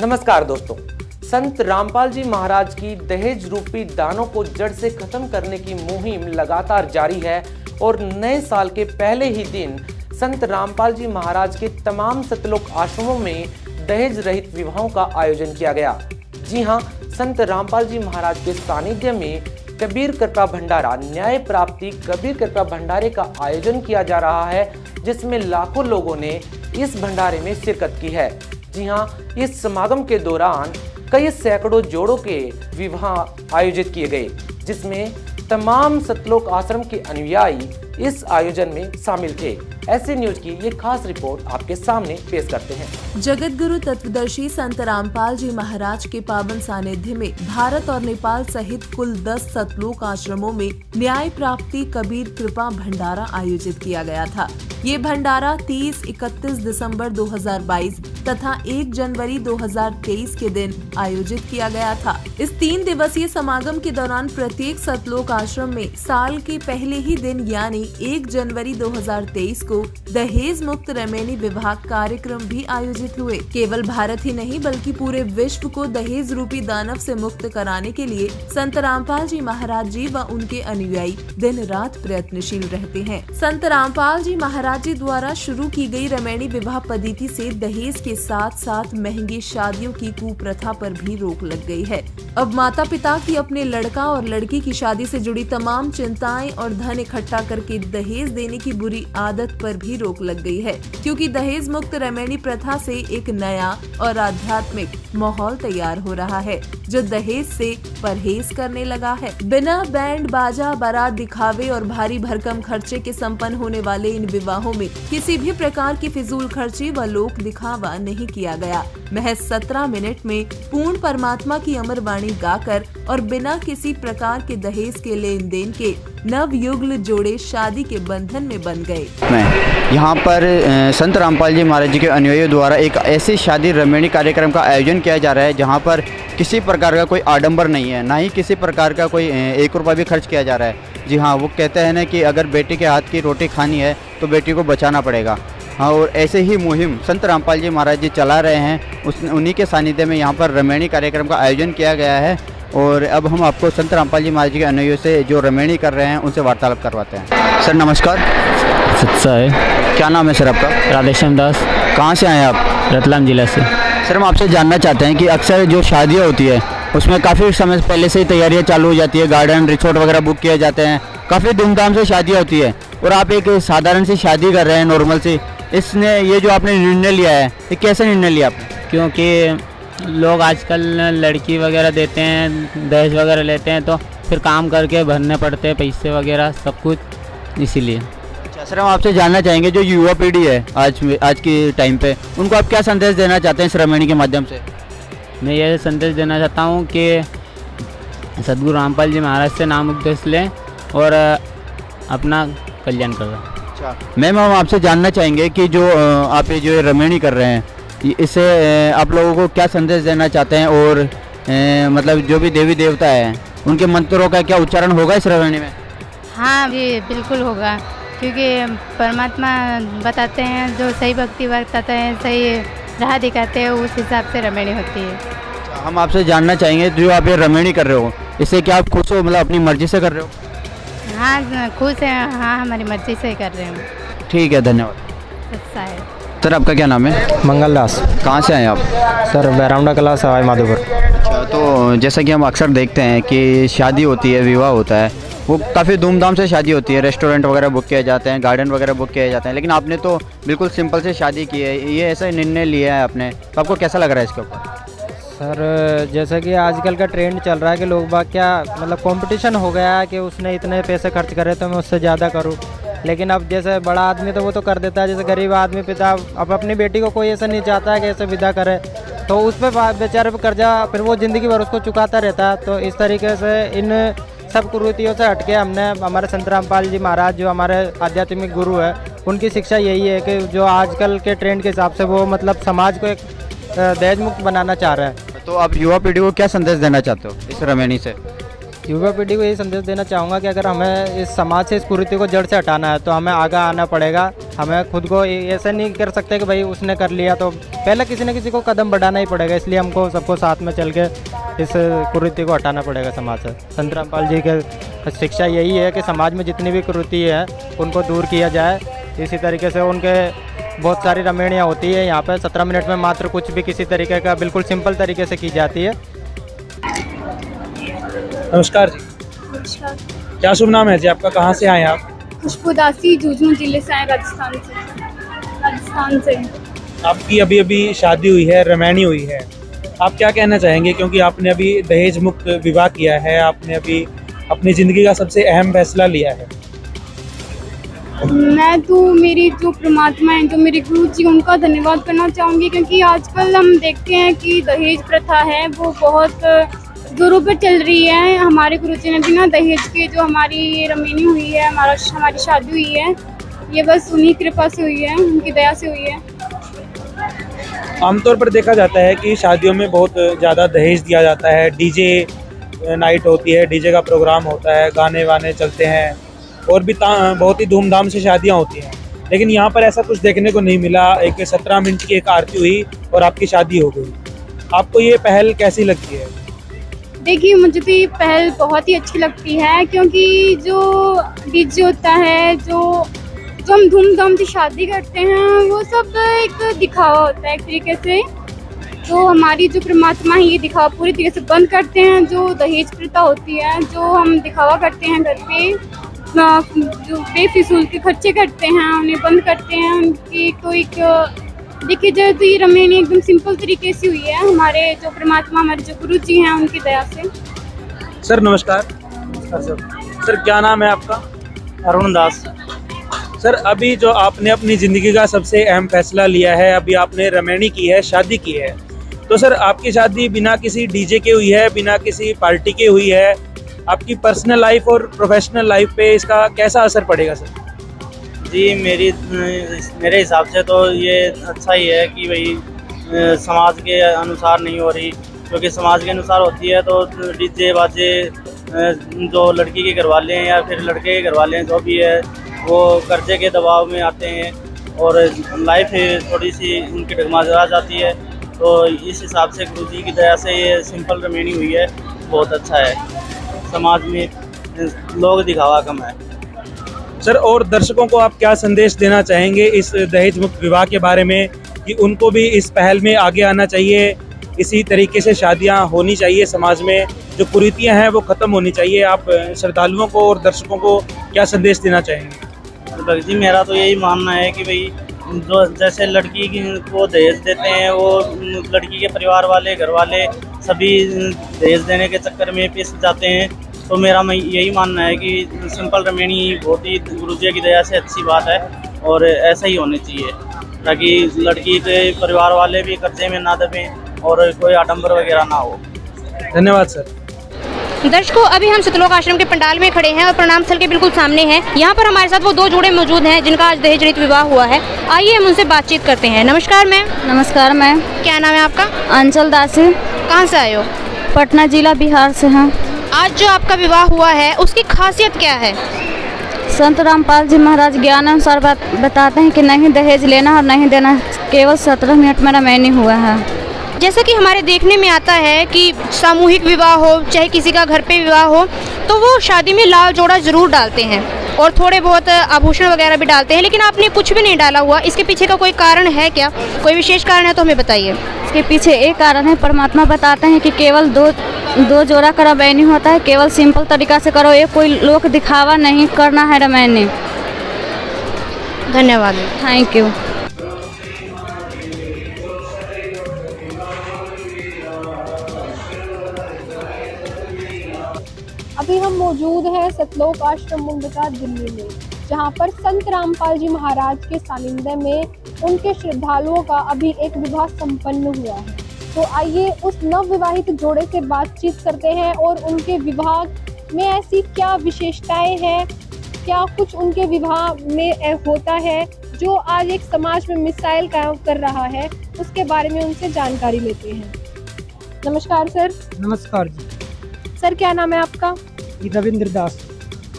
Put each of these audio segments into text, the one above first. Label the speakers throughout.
Speaker 1: नमस्कार दोस्तों, संत रामपाल जी महाराज की दहेज रूपी दानों को जड़ से खत्म करने की मुहिम लगातार जारी है और नए साल के पहले ही दिन संत रामपाल जी महाराज के तमाम सतलोक आश्रमों में दहेज रहित विवाहों का आयोजन किया गया। जी हां, संत रामपाल जी महाराज के सानिध्य में कबीर कृपा भंडारा न्याय प्राप्ति कबीर कृपा भंडारे का आयोजन किया जा रहा है, जिसमें लाखों लोगों ने इस भंडारे में शिरकत की है। जी हां, इस समागम के दौरान कई सैकड़ों जोड़ों के विवाह आयोजित किए गए, जिसमें तमाम सतलोक आश्रम के अनुयायी इस आयोजन में शामिल थे। ऐसे न्यूज की ये खास रिपोर्ट आपके सामने पेश करते हैं।
Speaker 2: जगत गुरु तत्वदर्शी संत रामपाल जी महाराज के पावन सानिध्य में भारत और नेपाल सहित कुल 10 सतलोक आश्रमों में न्याय प्राप्ति कबीर कृपा भंडारा आयोजित किया गया था। ये भंडारा 30-31 दिसंबर 2022 तथा 1 जनवरी 2023 के दिन आयोजित किया गया था। इस 3 दिवसीय समागम के दौरान प्रत्येक सतलोक आश्रम में साल के पहले ही दिन यानी 1 जनवरी 2023 को दहेज मुक्त रमैनी विवाह कार्यक्रम भी आयोजित हुए। केवल भारत ही नहीं बल्कि पूरे विश्व को दहेज रूपी दानव से मुक्त कराने के लिए संत रामपाल जी महाराज जी व उनके अनुयायी दिन रात प्रयत्नशील रहते हैं। संत रामपाल जी महाराज जी द्वारा शुरू की गई रमैनी विवाह पद्धति से दहेज के साथ साथ महंगी शादियों की कुप्रथा पर भी रोक लग गई है। अब माता पिता की अपने लड़का और लड़की की शादी से जुड़ी तमाम चिंताएं और धन इकट्ठा करके दहेज देने की बुरी आदत पर भी रोक लग गई है, क्योंकि दहेज मुक्त रमैनी प्रथा से एक नया और आध्यात्मिक माहौल तैयार हो रहा है, जो दहेज से परहेज करने लगा है। बिना बैंड बाजा बारात दिखावे और भारी भरकम खर्चे के संपन्न होने वाले इन विवाहों में किसी भी प्रकार की फिजूल खर्ची व लोक दिखावा नहीं किया गया। महज 17 मिनट में पूर्ण परमात्मा की अमर वाणी गाकर और बिना किसी प्रकार के दहेज के लेन देन के नवयुगल जोड़े शादी के बंधन में बन गए।
Speaker 3: यहाँ पर संत रामपाल जी महाराज जी के अनुयायियों द्वारा एक ऐसी शादी रमैनी कार्यक्रम का आयोजन किया जा रहा है जहाँ पर किसी प्रकार का कोई आडंबर नहीं है, ना ही किसी प्रकार का कोई 1 रुपया भी खर्च किया जा रहा है। जी हाँ, वो कहते हैं ना कि अगर बेटी के हाथ की रोटी खानी है तो बेटी को बचाना पड़ेगा। हाँ, और ऐसे ही मुहिम संत रामपाल जी महाराज जी चला रहे हैं। उन्हीं के सानिध्य में यहाँ पर रमैनी कार्यक्रम का आयोजन किया गया है। और अब हम आपको संत रामपाल जी महाराज जी के अनुयायियों से जो रमैनी कर रहे हैं उनसे वार्तालाप करवाते हैं। सर नमस्कार।
Speaker 4: सच्चा है।
Speaker 3: क्या नाम है सर आपका?
Speaker 4: राधेश्याम दास।
Speaker 3: कहाँ से आए आप?
Speaker 4: रतलाम जिला से।
Speaker 3: सर हम आपसे जानना चाहते हैं कि अक्सर जो शादियाँ होती है उसमें काफ़ी समय पहले से ही तैयारियाँ चालू हो जाती है, गार्डन रिसोर्ट वगैरह बुक किए जाते हैं, काफ़ी धूमधाम से शादियाँ होती है, और आप एक साधारण सी शादी कर रहे हैं नॉर्मल सी। इसने ये जो आपने निर्णय लिया है, ये कैसे निर्णय लिया आपने?
Speaker 4: क्योंकि लोग आजकल लड़की वगैरह देते हैं, दहेज वगैरह लेते हैं, तो फिर काम करके भरने पड़ते हैं पैसे वगैरह सब कुछ, इसीलिए।
Speaker 3: अच्छा सर, हम आपसे जानना चाहेंगे जो युवा पीढ़ी है आज के टाइम पे, उनको आप क्या संदेश देना चाहते हैं इस रमैनी के माध्यम से?
Speaker 4: मैं ये संदेश देना चाहता हूँ कि सदगुरु रामपाल जी महाराज से नाम उपदेश लें और अपना कल्याण करें।
Speaker 3: अच्छा मैम, हम आपसे जानना चाहेंगे कि जो आप ये जो रमैनी कर रहे हैं, इससे आप लोगों को क्या संदेश देना चाहते हैं, और मतलब जो भी देवी देवता है उनके मंत्रों का क्या उच्चारण होगा इस रमैनी में?
Speaker 5: हाँ जी, बिल्कुल होगा, क्योंकि परमात्मा बताते हैं, जो सही भक्ति बताते हैं, सही राह दिखाते हैं, उस हिसाब से रमैनी होती है।
Speaker 3: हम आपसे जानना चाहेंगे जो आप ये रमैनी कर रहे हो, इससे क्या आप खुश हो, मतलब अपनी मर्जी से कर रहे हो?
Speaker 5: हाँ खुश हैं। हाँ, हमारी मर्जी से कर रहे हैं।
Speaker 3: ठीक है, धन्यवाद।
Speaker 5: अच्छा है।
Speaker 3: सर आपका क्या नाम है?
Speaker 6: मंगल दास।
Speaker 3: कहाँ से आए आप?
Speaker 6: सर बैराउंडा कला सवाई माधोपुर।
Speaker 3: अच्छा, तो जैसा कि हम अक्सर देखते हैं कि शादी होती है, विवाह होता है, वो काफ़ी धूमधाम से शादी होती है, रेस्टोरेंट वगैरह बुक किए जाते हैं, गार्डन वगैरह बुक किए जाते हैं, लेकिन आपने तो बिल्कुल सिंपल से शादी की है, ये ऐसा निर्णय लिया है आपने, तो आपको कैसा लग रहा है इसके ऊपर?
Speaker 6: सर जैसा कि आजकल का ट्रेंड चल रहा है कि लोग बाग क्या मतलब कंपटीशन हो गया है कि उसने इतने पैसे खर्च करे तो मैं उससे ज़्यादा करूँ। लेकिन अब जैसे बड़ा आदमी तो वो तो कर देता है, जैसे गरीब आदमी पिता अब अपनी बेटी को कोई ऐसा नहीं चाहता है कि ऐसे विदा करे, तो उस पर बेचारे पर कर्जा फिर वो ज़िंदगी भर उसको चुकाता रहता है। तो इस तरीके से इन सब कुरीतियों से हटके हमने हमारे संत रामपाल जी महाराज जो हमारे आध्यात्मिक गुरु है, उनकी शिक्षा यही है कि जो आजकल के ट्रेंड के हिसाब से वो मतलब समाज को एक दहेज मुक्त बनाना चाह रहे हैं।
Speaker 3: तो आप युवा पीढ़ी को क्या संदेश देना चाहते हो इस रमैनी से?
Speaker 6: युवा पीढ़ी को यही संदेश देना चाहूँगा कि अगर हमें इस समाज से इस कुरीति को जड़ से हटाना है तो हमें आगे आना पड़ेगा। हमें खुद को ऐसा नहीं कर सकते कि भाई उसने कर लिया तो पहले किसी न किसी को कदम बढ़ाना ही पड़ेगा। इसलिए हमको सबको साथ में चल के इस कुरीति को हटाना पड़ेगा समाज से। संत रामपाल जी की शिक्षा यही है कि समाज में जितनी भी कुरीति है उनको दूर किया जाए। इसी तरीके से उनके बहुत सारी रमणीयाँ होती है यहाँ पे 17 मिनट में मात्र कुछ भी किसी तरीके का बिल्कुल सिंपल तरीके से की जाती है।
Speaker 7: नमस्कार जी।
Speaker 8: अच्छा,
Speaker 7: क्या शुभ नाम है जी आपका, कहाँ से आए आप?
Speaker 8: खुशबू दासी, झुंझुनू जिले से आए, राजस्थान से।
Speaker 7: आपकी अभी अभी शादी हुई है, रमैनी हुई है, आप क्या कहना चाहेंगे? क्योंकि आपने अभी दहेज मुक्त विवाह किया है, आपने अभी अपनी ज़िंदगी का सबसे अहम फैसला लिया है।
Speaker 8: मैं तो मेरी जो परमात्मा हैं, जो मेरे गुरु जी, उनका धन्यवाद करना चाहूँगी, क्योंकि आजकल हम देखते हैं कि दहेज प्रथा है वो बहुत जोरों पर चल रही है। हमारे गुरु जी ने भी ना दहेज के जो हमारी रमैनी हुई है, हमारी शादी हुई है, ये बस उन्हीं कृपा से हुई है, उनकी दया से हुई है।
Speaker 7: आमतौर पर देखा जाता है कि शादियों में बहुत ज़्यादा दहेज दिया जाता है, डीजे नाइट होती है, डीजे का प्रोग्राम होता है, गाने वाने चलते हैं और भी बहुत ही धूमधाम से शादियां होती हैं। लेकिन यहाँ पर ऐसा कुछ देखने को नहीं मिला। एक 17 मिनट की एक आरती हुई और आपकी शादी हो गई। आपको ये पहल कैसी लगती है?
Speaker 8: देखिए, मुझे तो ये पहल बहुत ही अच्छी लगती है, क्योंकि जो डीजे होता है, जो हम धूमधाम से शादी करते हैं, वो सब एक दिखावा होता है एक तरीके से। तो हमारी जो परमात्मा है ये दिखावा पूरी तरीके से बंद करते हैं। जो दहेज प्रथा होती है, जो हम दिखावा करते हैं घर पे, जो बेफिजूल के खर्चे करते हैं, उन्हें बंद करते हैं। उनकी कोई देखिए जाए तो ये रमैनी एकदम सिंपल तरीके से हुई है, हमारे जो परमात्मा, हमारे जो गुरु जी हैं, उनकी दया से।
Speaker 7: सर नमस्कार। सर क्या नाम है आपका?
Speaker 9: अरुण दास।
Speaker 7: सर अभी जो आपने अपनी ज़िंदगी का सबसे अहम फैसला लिया है, अभी आपने रमैनी की है, शादी की है, तो सर आपकी शादी बिना किसी डीजे के हुई है, बिना किसी पार्टी के हुई है। आपकी पर्सनल लाइफ और प्रोफेशनल लाइफ पे इसका कैसा असर पड़ेगा सर?
Speaker 9: जी मेरे हिसाब से तो ये अच्छा ही है कि भाई समाज के अनुसार नहीं हो रही, क्योंकि समाज के अनुसार होती है तो डीजे बाजे जो लड़की के घर वाले हैं या फिर लड़के के घर वाले हैं, जो भी है वो कर्जे के दबाव में आते हैं और लाइफ थोड़ी सी उनकी डगमगा जाती है। तो इस हिसाब से गुरु जी की दया से ये सिंपल रमैनी हुई है, बहुत अच्छा है। समाज में लोग दिखावा कम है।
Speaker 7: सर और दर्शकों को आप क्या संदेश देना चाहेंगे इस दहेज मुक्त विवाह के बारे में, कि उनको भी इस पहल में आगे आना चाहिए, इसी तरीके से शादियां होनी चाहिए, समाज में जो कुरीतियां हैं वो ख़त्म होनी चाहिए? आप श्रद्धालुओं को और दर्शकों को क्या संदेश देना चाहेंगे?
Speaker 9: भगत जी मेरा तो यही मानना है कि भाई जो जैसे लड़की को दहेज देते हैं, वो लड़की के परिवार वाले, घर वाले सभी दहेज देने के चक्कर में पिस जाते हैं। तो मेरा यही मानना है कि सिंपल रमैनी बहुत ही गुरुजी की दया से अच्छी बात है और ऐसा ही होना चाहिए, ताकि लड़की के परिवार वाले भी कर्जे में ना दबें और कोई आडंबर वगैरह ना हो।
Speaker 7: धन्यवाद सर।
Speaker 10: दर्शकों, अभी हम सतलोक आश्रम के पंडाल में खड़े हैं और प्रणाम स्थल के बिल्कुल सामने हैं। यहाँ पर हमारे साथ वो दो जोड़े मौजूद हैं जिनका आज दहेज रहित विवाह हुआ है। आइए हम उनसे बातचीत करते हैं। नमस्कार मैम।
Speaker 11: नमस्कार मैम।
Speaker 10: क्या नाम है आपका?
Speaker 11: अंचल दासी।
Speaker 10: कहाँ से आए हो?
Speaker 11: पटना जिला, बिहार से हैं।
Speaker 10: आज जो आपका विवाह हुआ है उसकी खासियत क्या है?
Speaker 11: संत रामपाल जी महाराज ज्ञान अनुसार बताते हैं कि नहीं दहेज लेना और नहीं देना, केवल 17 मिनट में रमैनी हुआ है।
Speaker 10: जैसा कि हमारे देखने में आता है कि सामूहिक विवाह हो, चाहे किसी का घर पे विवाह हो, तो वो शादी में लाल जोड़ा ज़रूर डालते हैं और थोड़े बहुत आभूषण वगैरह भी डालते हैं, लेकिन आपने कुछ भी नहीं डाला हुआ। इसके पीछे का कोई कारण है क्या? कोई विशेष कारण है तो हमें बताइए।
Speaker 11: इसके पीछे एक कारण है, परमात्मा बताते हैं कि केवल दो जोड़ा का रमैनी होता है, केवल सिंपल तरीका से करो, ये कोई लोक दिखावा नहीं करना है रमैनी।
Speaker 10: धन्यवाद।
Speaker 11: Thank you.
Speaker 12: अभी हम मौजूद हैं सतलोक आश्रम मुंडका दिल्ली में, जहां पर संत रामपाल जी महाराज के सानिध्य में उनके श्रद्धालुओं का अभी एक विवाह संपन्न हुआ है। तो आइए उस नव विवाहित जोड़े से बातचीत करते हैं और उनके विवाह में ऐसी क्या विशेषताएं हैं, क्या कुछ उनके विवाह में होता है जो आज एक समाज में मिसाइल काम कर रहा है, उसके बारे में उनसे जानकारी लेते हैं। नमस्कार सर।
Speaker 6: नमस्कार जी।
Speaker 12: सर क्या नाम है आपका?
Speaker 13: रविंद्र दास।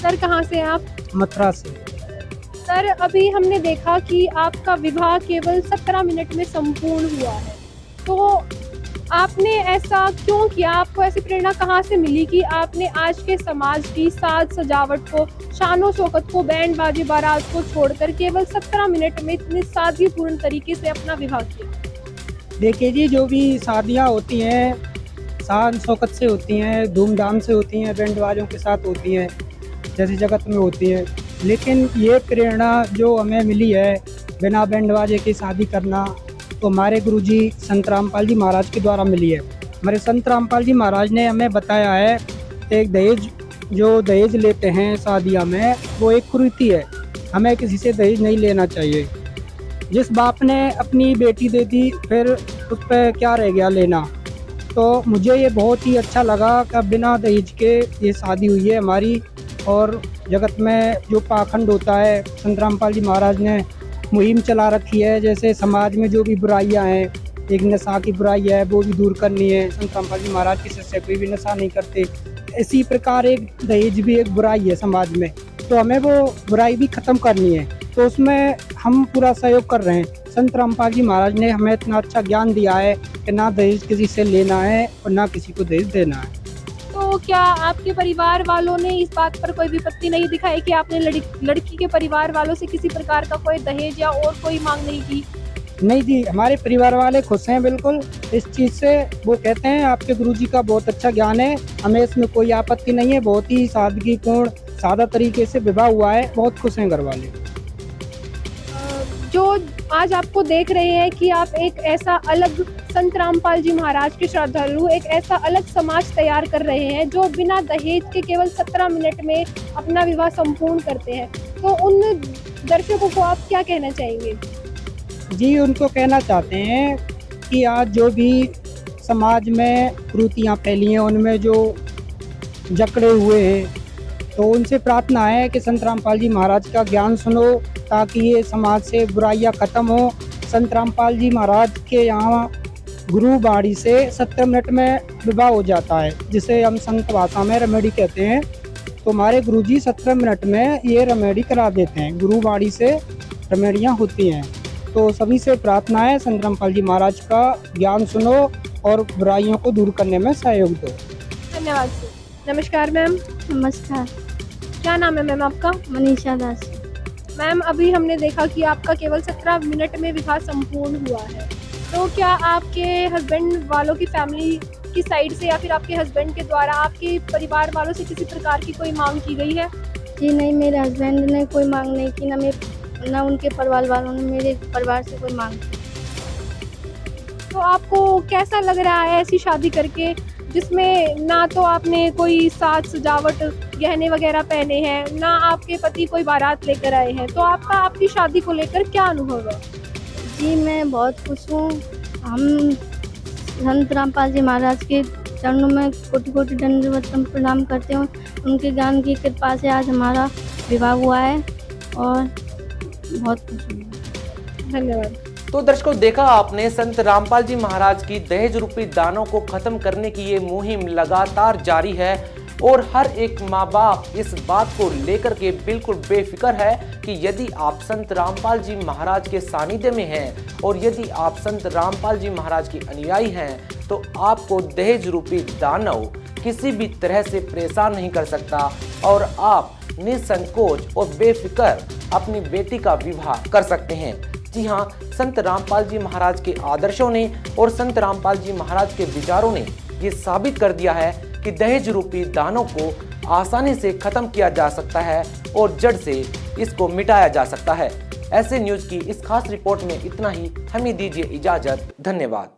Speaker 12: सर कहाँ से हैं आप?
Speaker 13: मथुरा से।
Speaker 12: सर अभी हमने देखा कि आपका विवाह केवल 17 मिनट में संपूर्ण हुआ है, तो आपने ऐसा क्यों किया? आपको ऐसी प्रेरणा कहाँ से मिली कि आपने आज के समाज की साज सजावट को, शानो शौकत को, बैंड बाजे बारात को छोड़कर केवल 17 मिनट में इतने सादगीपूर्ण तरीके से अपना विवाह किया?
Speaker 13: देखिए जी, जो भी शादियाँ होती हैं शान शौकत से होती हैं, धूमधाम से होती हैं, बैंड बाजों के साथ होती हैं, जैसी जगत में होती हैं। लेकिन ये प्रेरणा जो हमें मिली है बिना बैंड बाजे की शादी करना, तो हमारे गुरुजी संत रामपाल जी महाराज के द्वारा मिली है। हमारे संत रामपाल जी महाराज ने हमें बताया है एक दहेज लेते हैं शादियाँ में, वो एक कुरीति है। हमें किसी से दहेज नहीं लेना चाहिए। जिस बाप ने अपनी बेटी दे दी, फिर उस पर क्या रह गया लेना। तो मुझे ये बहुत ही अच्छा लगा कि बिना दहेज के ये शादी हुई है हमारी। और जगत में जो पाखंड होता है, संत रामपाल जी महाराज ने मुहिम चला रखी है। जैसे समाज में जो भी बुराइयां हैं, एक नशा की बुराई है, वो भी दूर करनी है। संत रामपाल जी महाराज की शिष्य कोई भी नशा नहीं करते। इसी प्रकार एक दहेज भी एक बुराई है समाज में, तो हमें वो बुराई भी ख़त्म करनी है। तो उसमें हम पूरा सहयोग कर रहे हैं। संत रामपाल जी महाराज ने हमें इतना अच्छा ज्ञान दिया है कि ना दहेज किसी से लेना है और ना किसी को दहेज देना है।
Speaker 12: तो क्या आपके परिवार वालों ने इस बात पर कोई विपत्ति नहीं दिखाई कि आपने लड़की के परिवार वालों से किसी प्रकार का कोई दहेज या और कोई मांग नहीं की?
Speaker 13: नहीं जी, हमारे परिवार वाले खुश हैं बिल्कुल इस चीज़ से। वो कहते हैं आपके गुरुजी का बहुत अच्छा ज्ञान है, हमें इसमें कोई आपत्ति नहीं है। बहुत ही सादगीपूर्ण सादा तरीके से विवाह हुआ है, बहुत खुश हैं घर वाले।
Speaker 12: जो आज आपको देख रहे हैं कि आप एक ऐसा अलग संत रामपाल जी महाराज के श्रद्धालु, एक ऐसा अलग समाज तैयार कर रहे हैं जो बिना दहेज के केवल 17 मिनट में अपना विवाह संपूर्ण करते हैं, तो उन दर्शकों को आप क्या कहना चाहेंगे?
Speaker 13: जी, उनको कहना चाहते हैं कि आज जो भी समाज में कुरीतियाँ फैली हैं, उनमें जो जकड़े हुए हैं, तो उनसे प्रार्थना है कि संत रामपाल जी महाराज का ज्ञान सुनो, ताकि ये समाज से बुराइयां खत्म हो। संत रामपाल जी महाराज के यहाँ गुरुबाड़ी से 17 मिनट में विवाह हो जाता है, जिसे हम संत भाषा में रमेडी कहते हैं। तो हमारे गुरुजी 17 मिनट में ये रमेडी करा देते हैं। गुरुबाड़ी से रमेडियाँ होती हैं। तो सभी से प्रार्थना है, संत रामपाल जी महाराज का ज्ञान सुनो और बुराइयों को दूर करने में सहयोग दो।
Speaker 12: धन्यवाद सर। नमस्कार मैम।
Speaker 11: नमस्कार।
Speaker 12: क्या नाम है मैम आपका?
Speaker 11: मनीषा दास।
Speaker 12: मैम अभी हमने देखा कि आपका केवल 17 मिनट में विवाह संपूर्ण हुआ है, तो क्या आपके हस्बैंड वालों की फैमिली की साइड से या फिर आपके हस्बैंड के द्वारा आपके परिवार वालों से किसी प्रकार की कोई मांग की गई है?
Speaker 11: जी नहीं, मेरे हस्बैंड ने कोई मांग नहीं की, ना उनके परिवार वालों ने मेरे परिवार से कोई मांग की।
Speaker 12: तो आपको कैसा लग रहा है ऐसी शादी करके, जिसमें ना तो आपने कोई साज सजावट गहने वगैरह पहने हैं, ना आपके पति कोई बारात लेकर आए हैं, तो आपका आपकी शादी को लेकर क्या अनुभव है?
Speaker 11: जी मैं बहुत खुश हूँ। हम संत रामपाल जी महाराज के चरणों में कोटि कोटि दंडवत प्रणाम करते हैं। उनके ज्ञान की कृपा से आज हमारा विवाह हुआ है और बहुत खुश हूँ।
Speaker 12: धन्यवाद।
Speaker 1: तो दर्शकों, देखा आपने संत रामपाल जी महाराज की दहेज रूपी दानों को खत्म करने की ये मुहिम लगातार जारी है और हर एक माँ बाप इस बात को लेकर के बिल्कुल बेफिक्र है कि यदि आप संत रामपाल जी महाराज के सानिध्य में हैं और यदि आप संत रामपाल जी महाराज के अनुयायी हैं, तो आपको दहेज रूपी दानव किसी भी तरह से परेशान नहीं कर सकता और आप निसंकोच और बेफिक्र अपनी बेटी का विवाह कर सकते हैं। जी हाँ, संत रामपाल जी महाराज के आदर्शों ने और संत रामपाल जी महाराज के विचारों ने ये साबित कर दिया है कि दहेज रूपी दानों को आसानी से खत्म किया जा सकता है और जड़ से इसको मिटाया जा सकता है। ऐसे न्यूज की इस खास रिपोर्ट में इतना ही। हमें दीजिए इजाजत। धन्यवाद।